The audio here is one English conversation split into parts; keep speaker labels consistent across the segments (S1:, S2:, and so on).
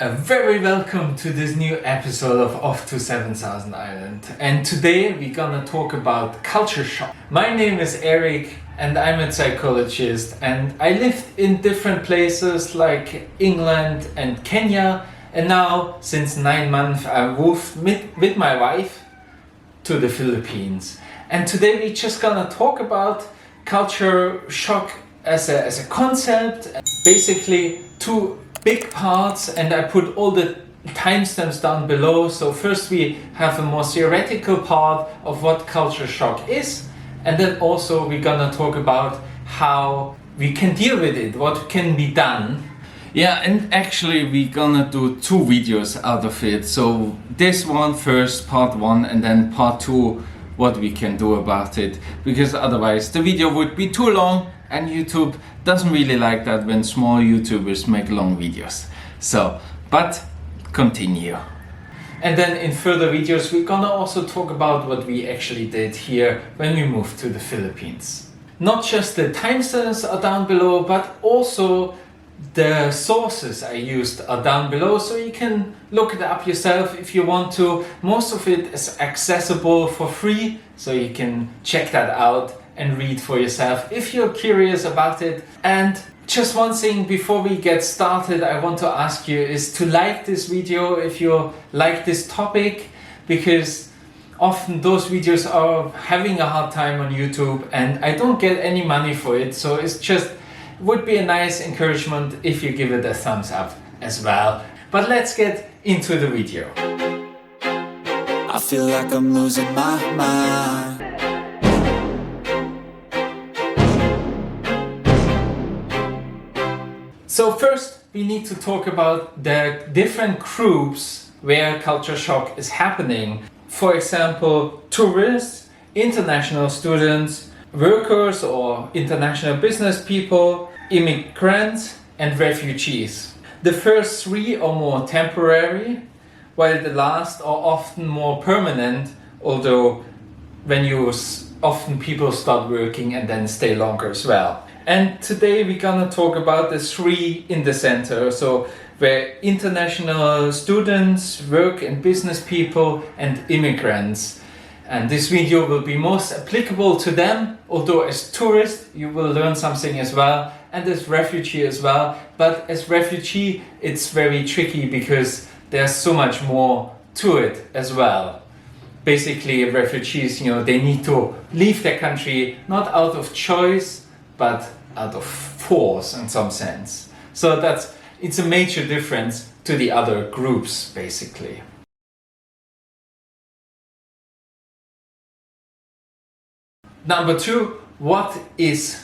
S1: Very welcome to this new episode of Off to 7000 Island. And today we're gonna talk about culture shock. My name is Eric and I'm a psychologist, and I lived in different places like England and Kenya, and now since 9 months I moved with my wife to the Philippines. And today we're just gonna talk about culture shock as a concept. Basically two big parts, and I put all the timestamps down below. So first we have a more theoretical part of what culture shock is, and then also we're gonna talk about how we can deal with it, what can be done. Yeah, and actually we're gonna do 2 videos out of it. So this one first, part 1, and then part 2, what we can do about it, because otherwise the video would be too long, and YouTube doesn't really like that when small YouTubers make long videos. So, but continue. And then in further videos we're gonna also talk about what we actually did here when we moved to the Philippines. Not just the timestamps are down below, but also the sources I used are down below, so you can look it up yourself if you want to. Most of it is accessible for free, so you can check that out and read for yourself if you're curious about it. And just one thing before we get started, I want to ask you is to like this video if you like this topic, because often those videos are having a hard time on YouTube and I don't get any money for it, so it's just would be a nice encouragement if you give it a thumbs up as well. But let's get into the video.
S2: I feel like I'm losing my mind.
S1: So first we need to talk about the different groups where culture shock is happening. For example, tourists, international students, workers or international business people, immigrants and refugees. The first 3 are more temporary, while the last are often more permanent, although often people start working and then stay longer as well. And today we're gonna talk about the 3 in the center, so where international students, work and business people and immigrants. And this video will be most applicable to them, although as tourist you will learn something as well, and as refugee as well. But as refugee it's very tricky because there's so much more to it as well. Basically refugees, they need to leave their country not out of choice but out of force in some sense. So it's a major difference to the other groups basically. Number 2, what is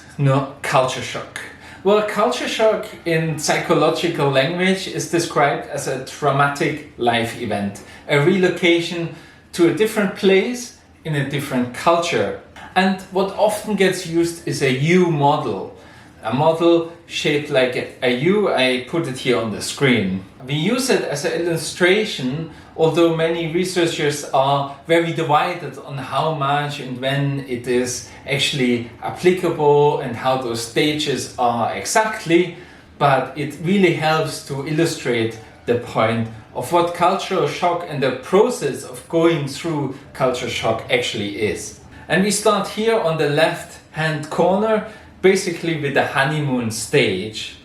S1: culture shock? Well, culture shock in psychological language is described as a traumatic life event, a relocation to a different place in a different culture. And what often gets used is a U model. A model shaped like a U. I put it here on the screen. We use it as an illustration, although many researchers are very divided on how much and when it is actually applicable and how those stages are exactly, but it really helps to illustrate the point of what cultural shock and the process of going through culture shock actually is. And we start here on the left hand corner, basically with the honeymoon stage.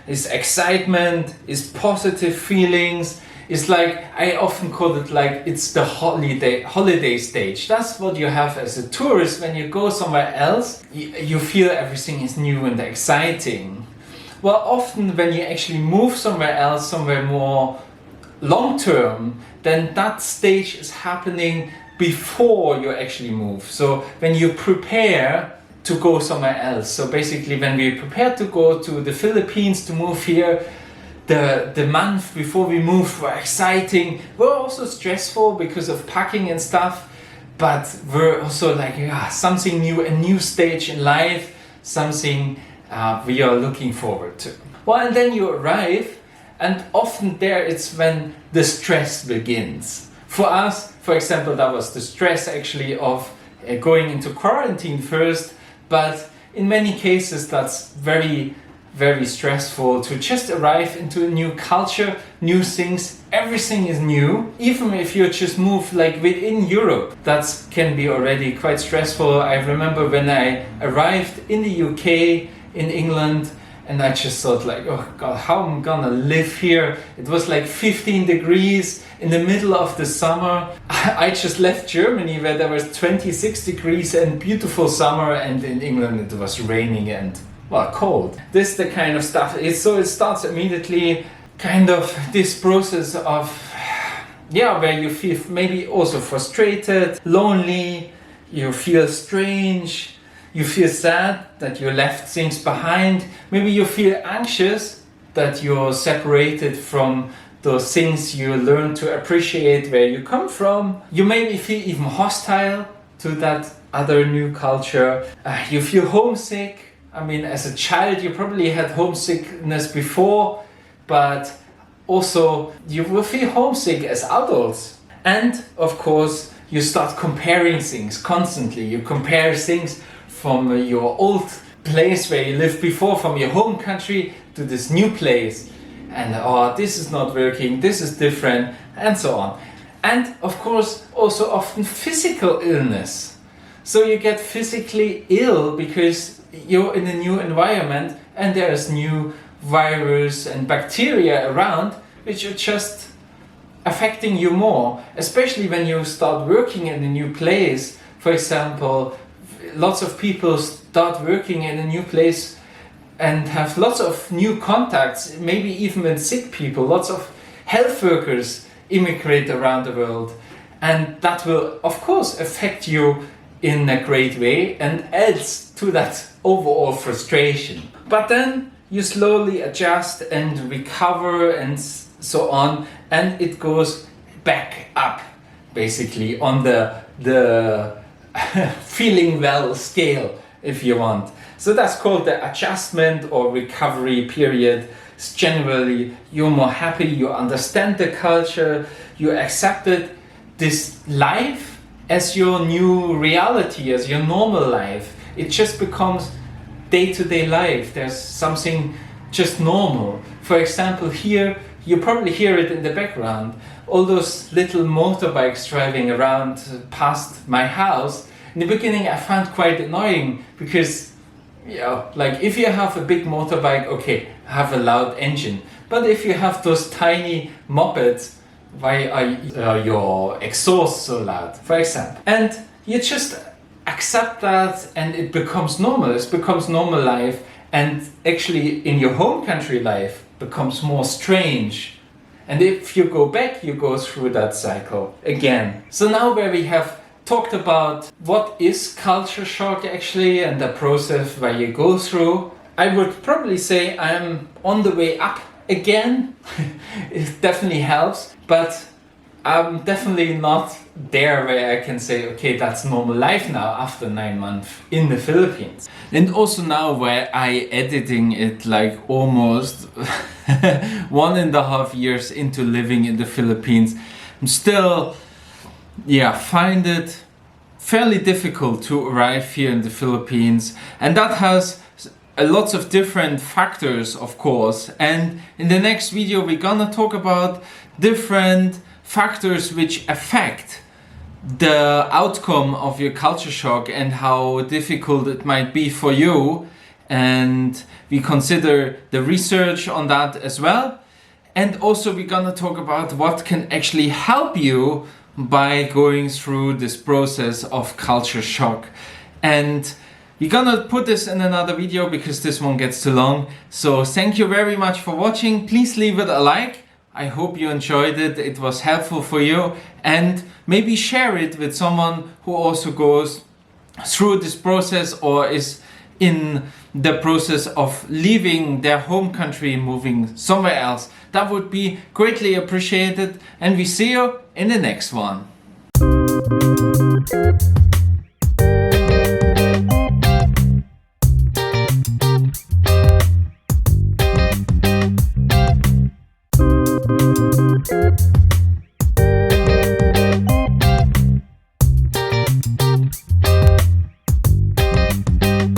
S1: It's excitement, it's positive feelings. It's like, I often call it like it's the holiday stage. That's what you have as a tourist when you go somewhere else. You feel everything is new and exciting. Well, often when you actually move somewhere else, somewhere more long term, then that stage is happening before you actually move. So when you prepare to go somewhere else. So basically when we prepare to go to the Philippines to move here, the month before we move were exciting. We're also stressful because of packing and stuff, but we're also like, something new, a new stage in life, something we are looking forward to. Well, and then you arrive, and often there it's when the stress begins. For us, for example, that was the stress actually of going into quarantine first, but in many cases that's very very stressful to just arrive into a new culture, new things, everything is new. Even if you just move like within Europe, that can be already quite stressful. I remember when I arrived in the UK, in England, and I just thought like, oh God, how am I gonna live here? It was like 15 degrees in the middle of the summer. I just left Germany where there was 26 degrees and beautiful summer, and in England it was raining and, well, cold. This is the kind of stuff. So it starts immediately kind of this process of, where you feel maybe also frustrated, lonely, you feel strange, you feel sad that you left things behind. Maybe you feel anxious that you're separated from those things you learn to appreciate where you come from. You maybe feel even hostile to that other new culture. You feel homesick. I mean, as a child, you probably had homesickness before, but also you will feel homesick as adults. And of course, you start comparing things constantly. You compare things from your old place where you lived before, from your home country to this new place. And oh, this is not working, this is different, and so on. And of course, also often physical illness. So you get physically ill because you're in a new environment and there's new virus and bacteria around which are just affecting you more, especially when you start working in a new place. For example, lots of people start working in a new place and have lots of new contacts, maybe even with sick people. Lots of health workers immigrate around the world, and that will of course affect you in a great way and adds to that overall frustration. But then you slowly adjust and recover and so on, and it goes back up basically on the feeling well scale, if you want. So that's called the adjustment or recovery period. It's generally you're more happy, you understand the culture, you accepted this life as your new reality, as your normal life. It just becomes day-to-day life. There's something just normal. For example, here you probably hear it in the background, all those little motorbikes driving around past my house. In the beginning I found quite annoying because, like if you have a big motorbike, okay, have a loud engine. But if you have those tiny mopeds, why are your exhaust so loud, for example? And you just accept that and it becomes normal. It becomes normal life, and actually in your home country life becomes more strange. And if you go back, you go through that cycle again. So now where we have talked about what is culture shock actually and the process where you go through, I would probably say I'm on the way up again. It definitely helps, but I'm definitely not there where I can say, okay, that's normal life now after 9 months in the Philippines. And also now where I editing it like almost 1.5 years into living in the Philippines, I'm still, find it fairly difficult to arrive here in the Philippines. And that has lots of different factors, of course. And in the next video, we're gonna talk about different factors which affect the outcome of your culture shock and how difficult it might be for you. And we consider the research on that as well. And also we're gonna talk about what can actually help you by going through this process of culture shock. And we're gonna put this in another video because this one gets too long. So thank you very much for watching. Please leave it a like. I hope you enjoyed it. It was helpful for you, and maybe share it with someone who also goes through this process or is in the process of leaving their home country and moving somewhere else. That would be greatly appreciated, and we see you in the next one.